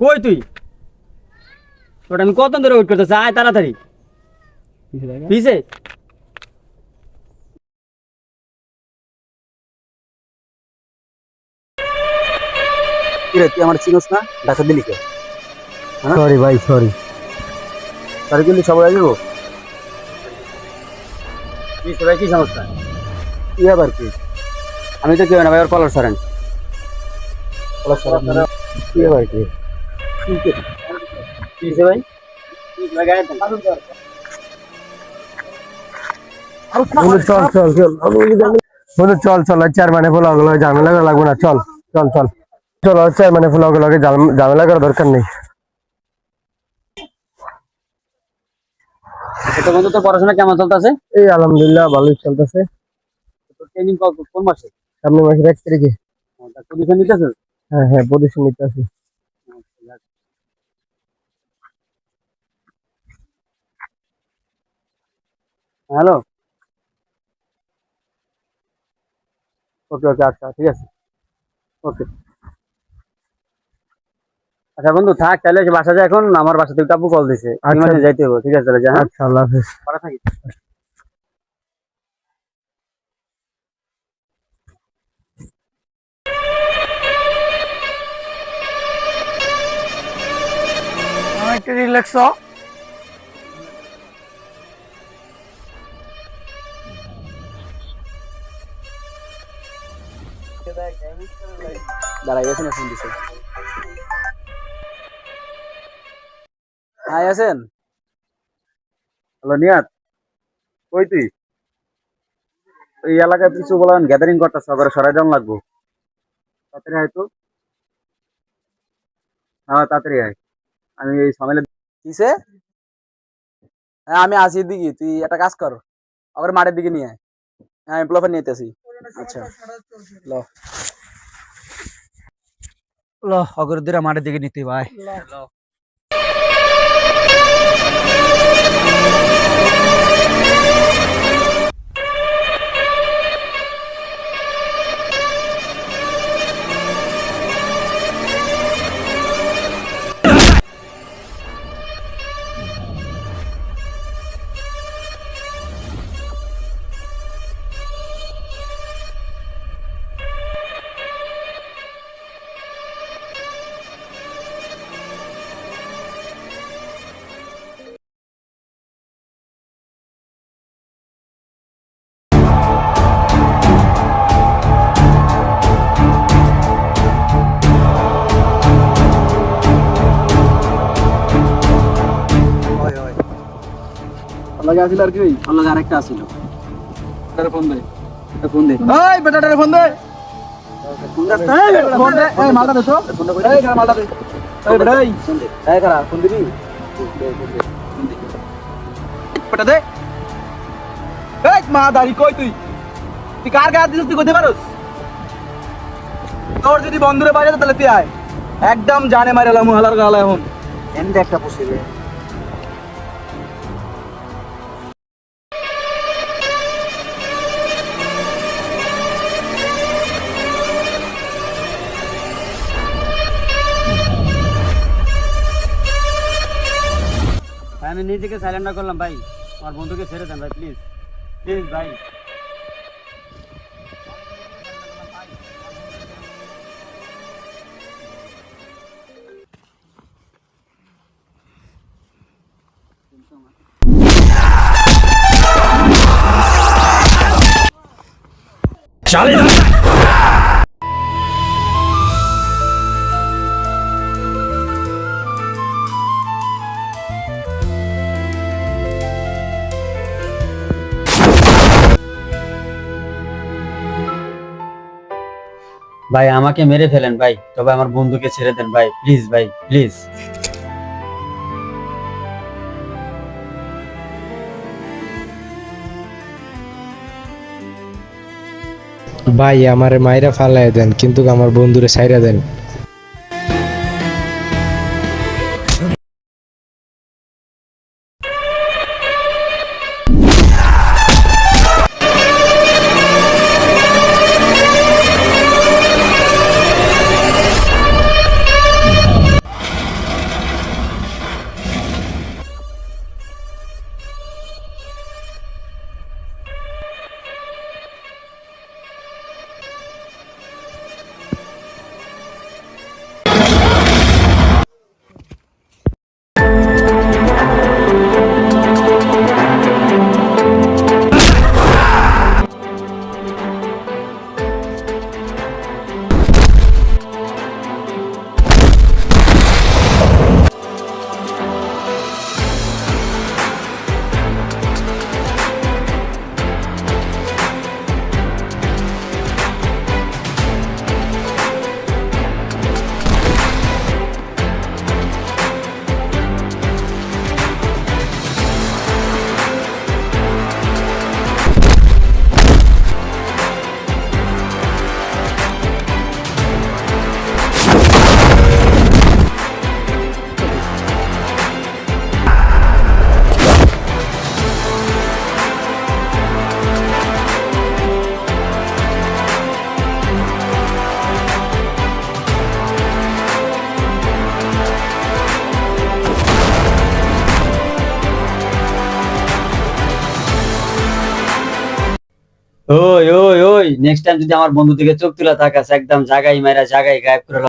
কই তুই? ওটা আমি কত ধরে ওয়েট করতেছি, আয় তাড়াতাড়ি পিছে। কি রে তুই আমার চিনোস না? ডাকা দিলি কে? হ্যাঁ সরি ভাই, সরি। তার কিন্তু সবাই আসবো। কি সবাই কি সমস্যা? কি আবার কি? আমি তো কেউ না ভাই, ওর কলার সরেন। কি আবার কি? কি হইছে ভাই? বন্ধু চল চল চল বন্ধু চল চল চেয়ারম্যানে ফলো ওগুলো ঝামেলা করা লাগবে না, চল চল চল চল চেয়ারম্যানে ফলো ওগুলোকে ঝামেলা করার দরকার নেই। তো বন্ধু, তোর পড়াশোনা কেমন চলতেছে? এই আলহামদুলিল্লাহ ভালোই চলতেছে। তোর ট্রেনিং কোন মাসে? সামনের মাসের 1 তারিখে। পজিশন নিতেছিস? হ্যাঁ হ্যাঁ পজিশন নিতে আছি। হ্যালো। ওকে ওকে, আচ্ছা ঠিক আছে। ওকে। আচ্ছা বন্ধু থাক, তাহলে বাসা যায়, এখন আমার বাসা থেকে টাপু কল দিছে, আচ্ছা ইমার্জেন্সি যাইতে হবে। ঠিক আছে তাহলে যা, হ্যাঁ আচ্ছা, আল্লাহ হাফেজ। পরে থাকি। একটু রিল্যাক্স হ। দাঁড়াই আছেন, ফোন দিছে। হ্যাঁ আছেন। হ্যালো নিয়াত, কই তুই? এই এলাকায় কিছু বলেন গ্যাদারিং করতেছে, আবার সরাই দেওয়া লাগবো। তাড়াতাড়ি আয় তো। হ্যাঁ তাড়াতাড়ি আয়। আমি এই সামনে কিসে? হ্যাঁ আমি আসি দিকে, তুই একটা কাজ কর, আবার মাঠের দিকে নিয়ে আয়। হ্যাঁ আমি প্লোফার নিয়ে আসি। আচ্ছা ল ল, অগরদিরা মাঠের দিকে নিতে ভাই। লাগে আসিল আর কি আল্লাহ আরেকটা আসিল। ফোন দে ফোন দে। এই বেটাটারে ফোন দে ফোন দে। ফোন দে এই মালটা দে তো এই কারা মালটা দে এই বেটা এই ফোন দে। এই কারা ফোন দিবি? বেটা দে এই মা দাড়ি কই তুই কার গায়ে দিছিস তুই কইতে পারোস? তোর যদি বন্ধুরে বাজে তাহলে তুই আয়, একদম জানে মারালাম হালার গালা এখন। এন্ডে একটা পুষিবে। ভাই আমি নিজেকে সাইলেন্ট করলাম ভাই, আমার বন্ধুকে ছেড়ে দেন ভাই, প্লিজ প্লিজ ভাই। ভাই আমাকে মেরে ফেলেন ভাই, তবে আমার বন্ধুকে ছেড়ে দেন ভাই, প্লিজ ভাই প্লিজ। ভাই আমার মাইরা ফালাই দেন, কিন্তু আমার বন্ধুরে ছাইরা দেন। ওই ওই ওই নেক্সট টাইম যদি আমার বন্ধু দিকে চোখ তুলে তাকাস একদম জাগাই মাইরা জাগাই গায়েব করে